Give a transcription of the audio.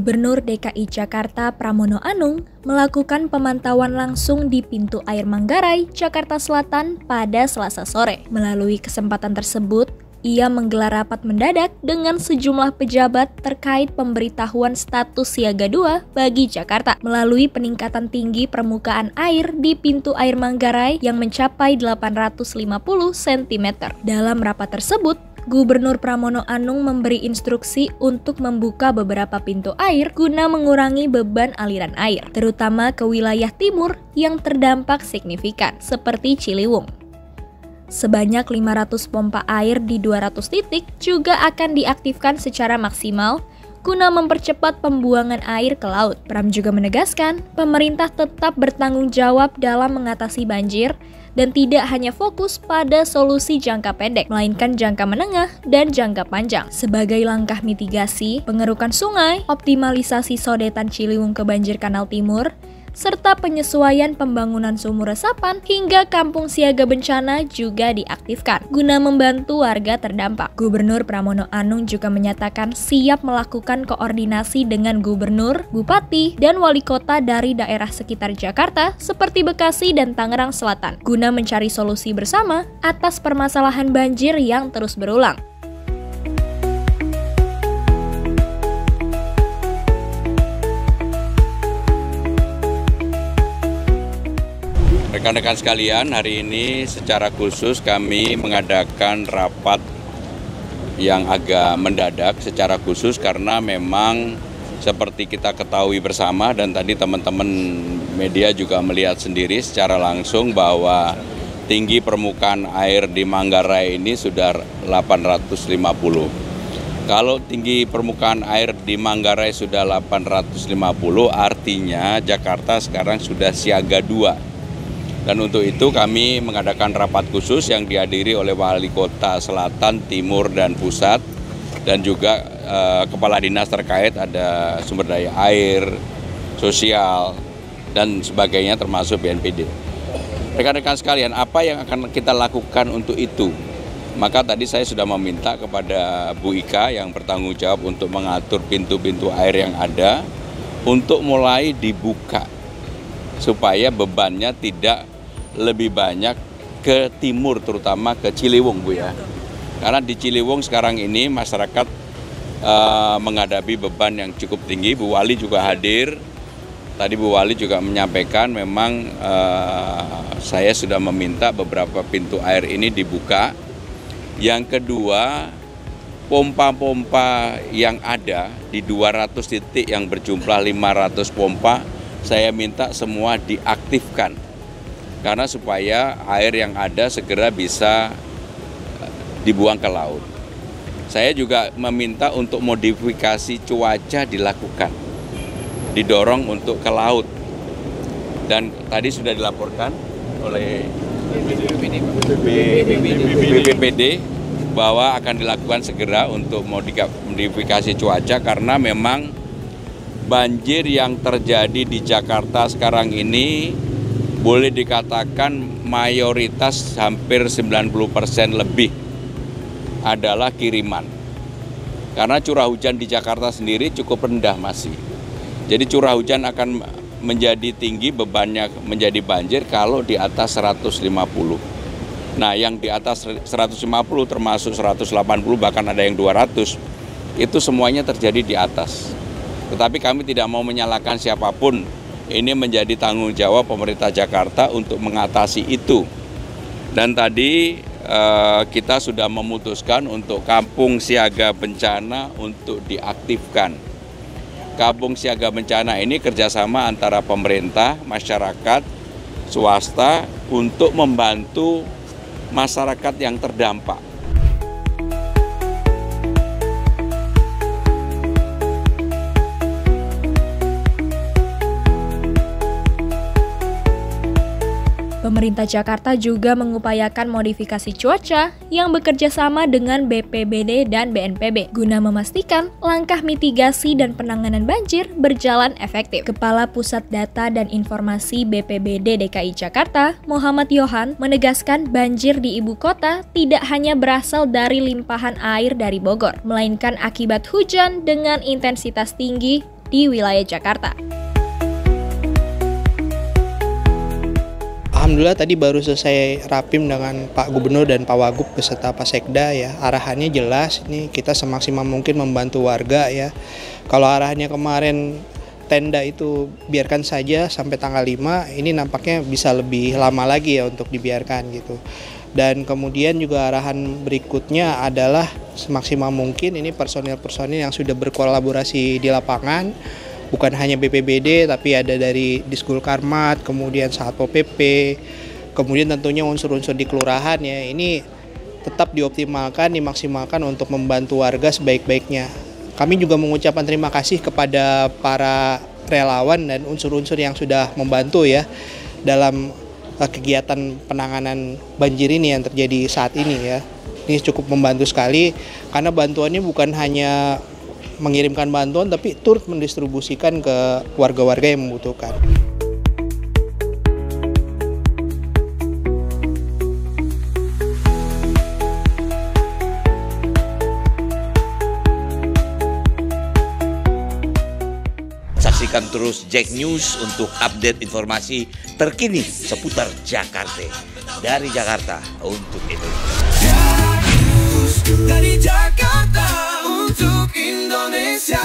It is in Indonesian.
Gubernur DKI Jakarta Pramono Anung melakukan pemantauan langsung di pintu air Manggarai, Jakarta Selatan pada Selasa sore. Melalui kesempatan tersebut, ia menggelar rapat mendadak dengan sejumlah pejabat terkait pemberitahuan status siaga 2 bagi Jakarta melalui peningkatan tinggi permukaan air di pintu air Manggarai yang mencapai 850 cm. Dalam rapat tersebut, Gubernur Pramono Anung memberi instruksi untuk membuka beberapa pintu air guna mengurangi beban aliran air, terutama ke wilayah timur yang terdampak signifikan, seperti Ciliwung. Sebanyak 500 pompa air di 200 titik juga akan diaktifkan secara maksimal guna mempercepat pembuangan air ke laut. Pram juga menegaskan, pemerintah tetap bertanggung jawab dalam mengatasi banjir dan tidak hanya fokus pada solusi jangka pendek, melainkan jangka menengah dan jangka panjang. Sebagai langkah mitigasi, pengerukan sungai, optimalisasi sodetan Ciliwung ke banjir Kanal Timur, serta penyesuaian pembangunan sumur resapan hingga kampung siaga bencana juga diaktifkan guna membantu warga terdampak. Gubernur Pramono Anung juga menyatakan siap melakukan koordinasi dengan gubernur, bupati, dan wali kota dari daerah sekitar Jakarta seperti Bekasi dan Tangerang Selatan guna mencari solusi bersama atas permasalahan banjir yang terus berulang. Rekan-rekan sekalian, hari ini secara khusus kami mengadakan rapat yang agak mendadak secara khusus karena memang seperti kita ketahui bersama dan tadi teman-teman media juga melihat sendiri secara langsung bahwa tinggi permukaan air di Manggarai ini sudah 850. Kalau tinggi permukaan air di Manggarai sudah 850, artinya Jakarta sekarang sudah siaga 2. Dan untuk itu kami mengadakan rapat khusus yang dihadiri oleh wali kota Selatan, Timur, dan Pusat, dan juga kepala dinas terkait, ada sumber daya air, sosial, dan sebagainya termasuk BNPB. Rekan-rekan sekalian, apa yang akan kita lakukan untuk itu? Maka tadi saya sudah meminta kepada Bu Ika yang bertanggung jawab untuk mengatur pintu-pintu air yang ada untuk mulai dibuka supaya bebannya tidak lebih banyak ke timur, terutama ke Ciliwung, Bu ya. Karena di Ciliwung sekarang ini masyarakat menghadapi beban yang cukup tinggi. Bu Wali juga hadir. Tadi Bu Wali juga menyampaikan memang saya sudah meminta beberapa pintu air ini dibuka. Yang kedua, pompa-pompa yang ada di 200 titik yang berjumlah 500 pompa, saya minta semua diaktifkan. Karena supaya air yang ada segera bisa dibuang ke laut. Saya juga meminta untuk modifikasi cuaca dilakukan, didorong untuk ke laut. Dan tadi sudah dilaporkan oleh BPBD bahwa akan dilakukan segera untuk modifikasi cuaca karena memang banjir yang terjadi di Jakarta sekarang ini boleh dikatakan mayoritas hampir 90% lebih adalah kiriman. Karena curah hujan di Jakarta sendiri cukup rendah masih. Jadi curah hujan akan menjadi tinggi, bebannya menjadi banjir kalau di atas 150. Nah, yang di atas 150 termasuk 180 bahkan ada yang 200, itu semuanya terjadi di atas. Tetapi kami tidak mau menyalahkan siapapun. Ini menjadi tanggung jawab pemerintah Jakarta untuk mengatasi itu. Dan tadi kita sudah memutuskan untuk kampung siaga bencana untuk diaktifkan. Kampung siaga bencana ini kerjasama antara pemerintah, masyarakat, swasta untuk membantu masyarakat yang terdampak. Pemerintah Jakarta juga mengupayakan modifikasi cuaca yang bekerja sama dengan BPBD dan BNPB guna memastikan langkah mitigasi dan penanganan banjir berjalan efektif. Kepala Pusat Data dan Informasi BPBD DKI Jakarta, Muhammad Yohan, menegaskan banjir di ibu kota tidak hanya berasal dari limpahan air dari Bogor, melainkan akibat hujan dengan intensitas tinggi di wilayah Jakarta. Alhamdulillah tadi baru selesai rapim dengan Pak Gubernur dan Pak Wagub beserta Pak Sekda ya. Arahannya jelas, ini kita semaksimal mungkin membantu warga ya. Kalau arahannya kemarin tenda itu biarkan saja sampai tanggal 5, ini nampaknya bisa lebih lama lagi ya untuk dibiarkan gitu. Dan kemudian juga arahan berikutnya adalah semaksimal mungkin ini personil-personil yang sudah berkolaborasi di lapangan, bukan hanya BPBD tapi ada dari Disgul Karmat, kemudian Satpol PP, kemudian tentunya unsur-unsur di kelurahan ya. Ini tetap dioptimalkan, dimaksimalkan untuk membantu warga sebaik-baiknya. Kami juga mengucapkan terima kasih kepada para relawan dan unsur-unsur yang sudah membantu ya dalam kegiatan penanganan banjir ini yang terjadi saat ini ya. Ini cukup membantu sekali karena bantuannya bukan hanya mengirimkan bantuan tapi turut mendistribusikan ke warga-warga yang membutuhkan. Saksikan terus Jack News untuk update informasi terkini seputar Jakarta. Dari Jakarta untuk Indonesia. Dari Jakarta untuk Indonesia.